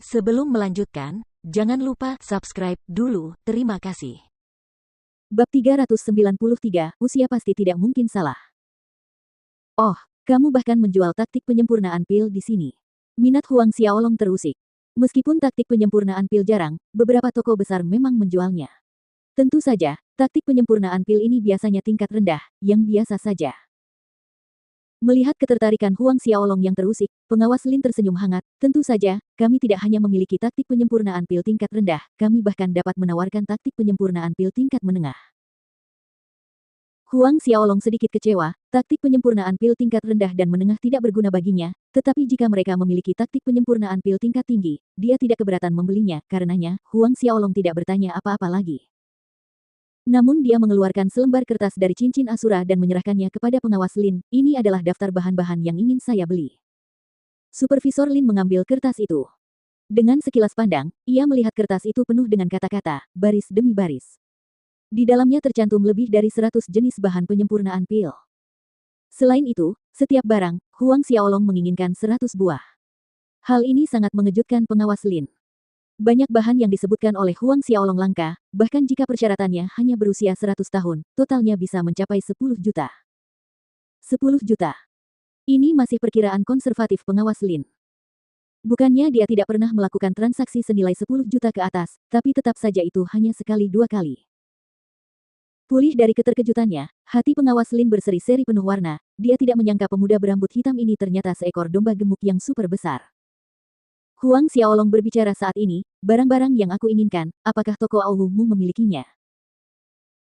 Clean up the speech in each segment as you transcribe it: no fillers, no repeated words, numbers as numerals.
Sebelum melanjutkan, jangan lupa subscribe dulu. Terima kasih. Bab 393, usia pasti tidak mungkin salah. Oh, kamu bahkan menjual taktik penyempurnaan pil di sini. Minat Huang Xiaolong terusik. Meskipun taktik penyempurnaan pil jarang, beberapa toko besar memang menjualnya. Tentu saja, taktik penyempurnaan pil ini biasanya tingkat rendah, yang biasa saja. Melihat ketertarikan Huang Xiaolong yang terusik, pengawas Lin tersenyum hangat. Tentu saja, kami tidak hanya memiliki taktik penyempurnaan pil tingkat rendah, kami bahkan dapat menawarkan taktik penyempurnaan pil tingkat menengah. Huang Xiaolong sedikit kecewa, taktik penyempurnaan pil tingkat rendah dan menengah tidak berguna baginya, tetapi jika mereka memiliki taktik penyempurnaan pil tingkat tinggi, dia tidak keberatan membelinya, karenanya, Huang Xiaolong tidak bertanya apa-apa lagi. Namun dia mengeluarkan selembar kertas dari cincin Asura dan menyerahkannya kepada pengawas Lin. Ini adalah daftar bahan-bahan yang ingin saya beli. Supervisor Lin mengambil kertas itu. Dengan sekilas pandang, ia melihat kertas itu penuh dengan kata-kata, baris demi baris. Di dalamnya tercantum lebih dari 100 jenis bahan penyempurnaan pil. Selain itu, setiap barang, Huang Xiaolong menginginkan 100 buah. Hal ini sangat mengejutkan pengawas Lin. Banyak bahan yang disebutkan oleh Huang Xiaolong langka, bahkan jika persyaratannya hanya berusia 100 tahun, totalnya bisa mencapai 10 juta. 10 juta. Ini masih perkiraan konservatif pengawas Lin. Bukannya dia tidak pernah melakukan transaksi senilai 10 juta ke atas, tapi tetap saja itu hanya sekali dua kali. Pulih dari keterkejutannya, hati pengawas Lin berseri-seri penuh warna, dia tidak menyangka pemuda berambut hitam ini ternyata seekor domba gemuk yang super besar. Huang Xiaolong berbicara saat ini, barang-barang yang aku inginkan, apakah toko Aowu-mu memilikinya?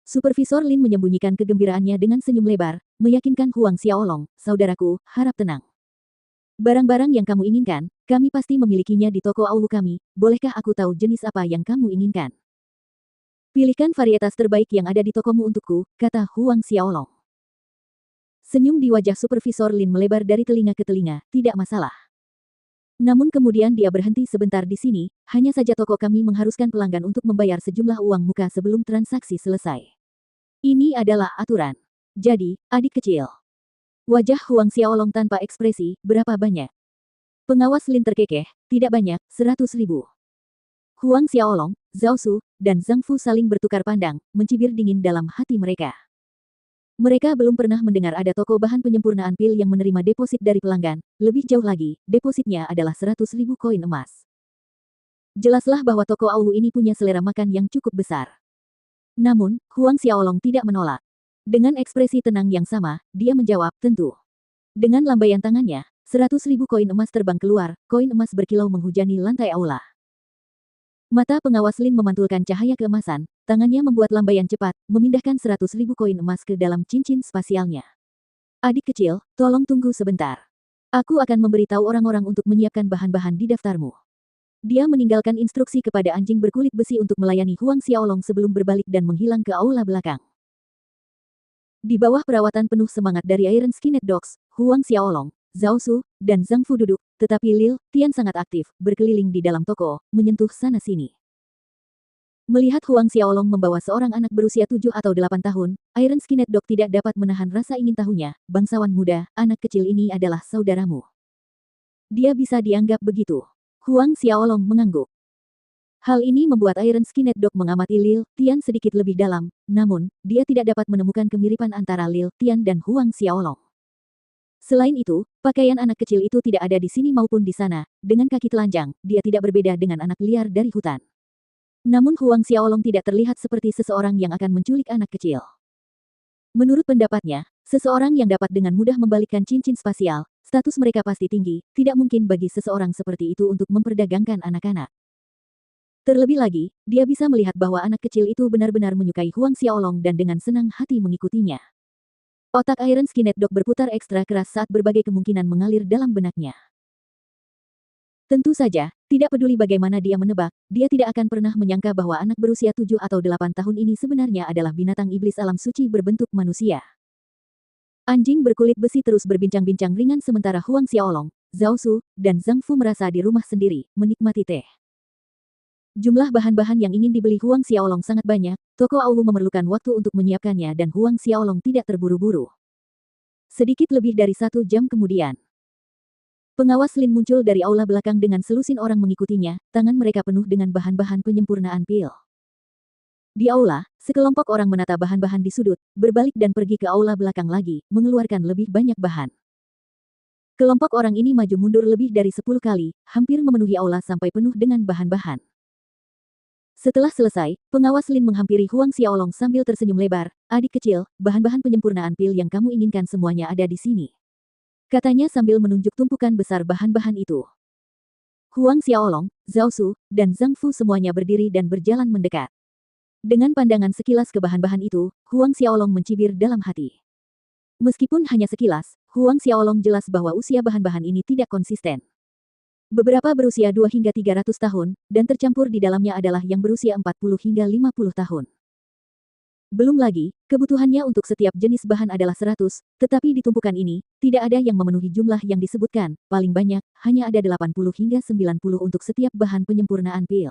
Supervisor Lin menyembunyikan kegembiraannya dengan senyum lebar, meyakinkan Huang Xiaolong, saudaraku, harap tenang. Barang-barang yang kamu inginkan, kami pasti memilikinya di toko Aowu kami, bolehkah aku tahu jenis apa yang kamu inginkan? Pilihkan varietas terbaik yang ada di tokomu untukku, kata Huang Xiaolong. Senyum di wajah Supervisor Lin melebar dari telinga ke telinga, tidak masalah. Namun kemudian dia berhenti sebentar di sini, hanya saja toko kami mengharuskan pelanggan untuk membayar sejumlah uang muka sebelum transaksi selesai. Ini adalah aturan. Jadi, adik kecil. Wajah Huang Xiaolong tanpa ekspresi, berapa banyak? Pengawas Lin terkekeh, tidak banyak, 100.000. Huang Xiaolong, Zhao Su, dan Zhang Fu saling bertukar pandang, mencibir dingin dalam hati mereka. Mereka belum pernah mendengar ada toko bahan penyempurnaan pil yang menerima deposit dari pelanggan. Lebih jauh lagi, depositnya adalah 100.000 koin emas. Jelaslah bahwa toko Aowu ini punya selera makan yang cukup besar. Namun, Huang Xiaolong tidak menolak. Dengan ekspresi tenang yang sama, dia menjawab, tentu. Dengan lambaian tangannya, 100.000 koin emas terbang keluar, koin emas berkilau menghujani lantai aula. Mata pengawas Lin memantulkan cahaya keemasan, tangannya membuat lambaian cepat, memindahkan 100.000 koin emas ke dalam cincin spasialnya. Adik kecil, tolong tunggu sebentar. Aku akan memberitahu orang-orang untuk menyiapkan bahan-bahan di daftarmu. Dia meninggalkan instruksi kepada anjing berkulit besi untuk melayani Huang Xiaolong sebelum berbalik dan menghilang ke aula belakang. Di bawah perawatan penuh semangat dari Iron Skinned Dogs, Huang Xiaolong, Zhao Su, dan Zhang Fu duduk, tetapi Lil Tian sangat aktif, berkeliling di dalam toko, menyentuh sana-sini. Melihat Huang Xiaolong membawa seorang anak berusia 7 atau 8 tahun, Iron Skinned Dog tidak dapat menahan rasa ingin tahunya, bangsawan muda, anak kecil ini adalah saudaramu. Dia bisa dianggap begitu. Huang Xiaolong mengangguk. Hal ini membuat Iron Skinned Dog mengamati Lil Tian sedikit lebih dalam, namun, dia tidak dapat menemukan kemiripan antara Lil Tian dan Huang Xiaolong. Selain itu, pakaian anak kecil itu tidak ada di sini maupun di sana, dengan kaki telanjang, dia tidak berbeda dengan anak liar dari hutan. Namun Huang Xiaolong tidak terlihat seperti seseorang yang akan menculik anak kecil. Menurut pendapatnya, seseorang yang dapat dengan mudah membalikkan cincin spasial, status mereka pasti tinggi, tidak mungkin bagi seseorang seperti itu untuk memperdagangkan anak-anak. Terlebih lagi, dia bisa melihat bahwa anak kecil itu benar-benar menyukai Huang Xiaolong dan dengan senang hati mengikutinya. Otak Iron Skinned Dog berputar ekstra keras saat berbagai kemungkinan mengalir dalam benaknya. Tentu saja, tidak peduli bagaimana dia menebak, dia tidak akan pernah menyangka bahwa anak berusia 7 atau 8 tahun ini sebenarnya adalah binatang iblis alam suci berbentuk manusia. Anjing berkulit besi terus berbincang-bincang ringan sementara Huang Xiaolong, Zhao Su, dan Zhang Fu merasa di rumah sendiri, menikmati teh. Jumlah bahan-bahan yang ingin dibeli Huang Xiaolong sangat banyak, toko Aowu memerlukan waktu untuk menyiapkannya dan Huang Xiaolong tidak terburu-buru. Sedikit lebih dari 1 jam kemudian. Pengawas Lin muncul dari aula belakang dengan selusin orang mengikutinya, tangan mereka penuh dengan bahan-bahan penyempurnaan pil. Di aula, sekelompok orang menata bahan-bahan di sudut, berbalik dan pergi ke aula belakang lagi, mengeluarkan lebih banyak bahan. Kelompok orang ini maju mundur lebih dari 10 kali, hampir memenuhi aula sampai penuh dengan bahan-bahan. Setelah selesai, pengawas Lin menghampiri Huang Xiaolong sambil tersenyum lebar, "Adik kecil, bahan-bahan penyempurnaan pil yang kamu inginkan semuanya ada di sini," katanya sambil menunjuk tumpukan besar bahan-bahan itu. Huang Xiaolong, Zhao Su, dan Zhang Fu semuanya berdiri dan berjalan mendekat. Dengan pandangan sekilas ke bahan-bahan itu, Huang Xiaolong mencibir dalam hati. Meskipun hanya sekilas, Huang Xiaolong jelas bahwa usia bahan-bahan ini tidak konsisten. Beberapa berusia 2 hingga 300 tahun, dan tercampur di dalamnya adalah yang berusia 40 hingga 50 tahun. Belum lagi, kebutuhannya untuk setiap jenis bahan adalah 100, tetapi di tumpukan ini, tidak ada yang memenuhi jumlah yang disebutkan, paling banyak, hanya ada 80 hingga 90 untuk setiap bahan penyempurnaan pil.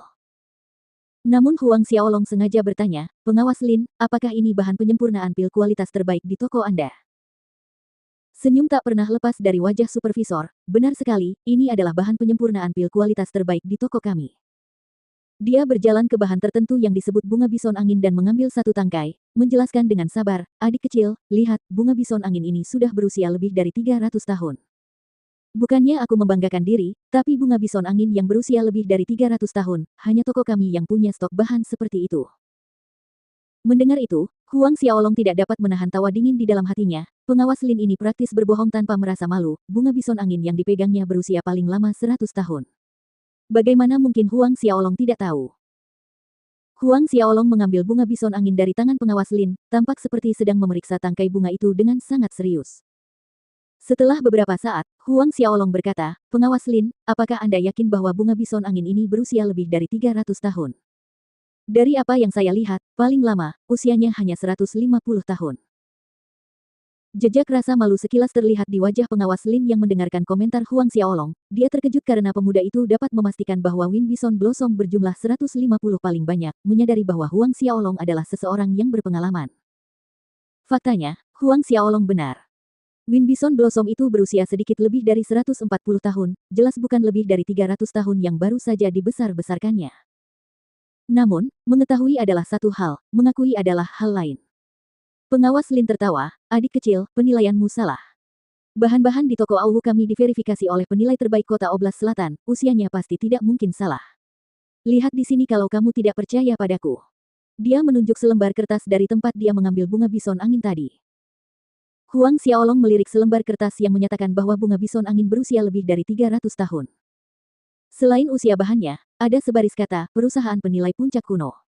Namun Huang Xiaolong sengaja bertanya, "Pengawas Lin, apakah ini bahan penyempurnaan pil kualitas terbaik di toko Anda?" Senyum tak pernah lepas dari wajah supervisor, "Benar sekali, ini adalah bahan penyempurnaan pil kualitas terbaik di toko kami." Dia berjalan ke bahan tertentu yang disebut bunga bison angin dan mengambil satu tangkai, menjelaskan dengan sabar, "Adik kecil, lihat, bunga bison angin ini sudah berusia lebih dari 300 tahun. Bukannya aku membanggakan diri, tapi bunga bison angin yang berusia lebih dari 300 tahun, hanya toko kami yang punya stok bahan seperti itu." Mendengar itu, Huang Xiaolong tidak dapat menahan tawa dingin di dalam hatinya. Pengawas Lin ini praktis berbohong tanpa merasa malu, bunga bison angin yang dipegangnya berusia paling lama 100 tahun. Bagaimana mungkin Huang Xiaolong tidak tahu? Huang Xiaolong mengambil bunga bison angin dari tangan pengawas Lin, tampak seperti sedang memeriksa tangkai bunga itu dengan sangat serius. Setelah beberapa saat, Huang Xiaolong berkata, "Pengawas Lin, apakah Anda yakin bahwa bunga bison angin ini berusia lebih dari 300 tahun? Dari apa yang saya lihat, paling lama, usianya hanya 150 tahun." Jejak rasa malu sekilas terlihat di wajah pengawas Lin yang mendengarkan komentar Huang Xiaolong. Dia terkejut karena pemuda itu dapat memastikan bahwa Wind Bison Blossom berjumlah 150 paling banyak, menyadari bahwa Huang Xiaolong adalah seseorang yang berpengalaman. Faktanya, Huang Xiaolong benar. Wind Bison Blossom itu berusia sedikit lebih dari 140 tahun, jelas bukan lebih dari 300 tahun yang baru saja dibesar-besarkannya. Namun, mengetahui adalah satu hal, mengakui adalah hal lain. Pengawas Lin tertawa, "Adik kecil, penilaianmu salah. Bahan-bahan di toko Auhu kami diverifikasi oleh penilai terbaik kota Oblas Selatan, usianya pasti tidak mungkin salah. Lihat di sini kalau kamu tidak percaya padaku." Dia menunjuk selembar kertas dari tempat dia mengambil bunga bison angin tadi. Huang Xiaolong melirik selembar kertas yang menyatakan bahwa bunga bison angin berusia lebih dari 300 tahun. Selain usia bahannya, ada sebaris kata, "Perusahaan penilai puncak kuno."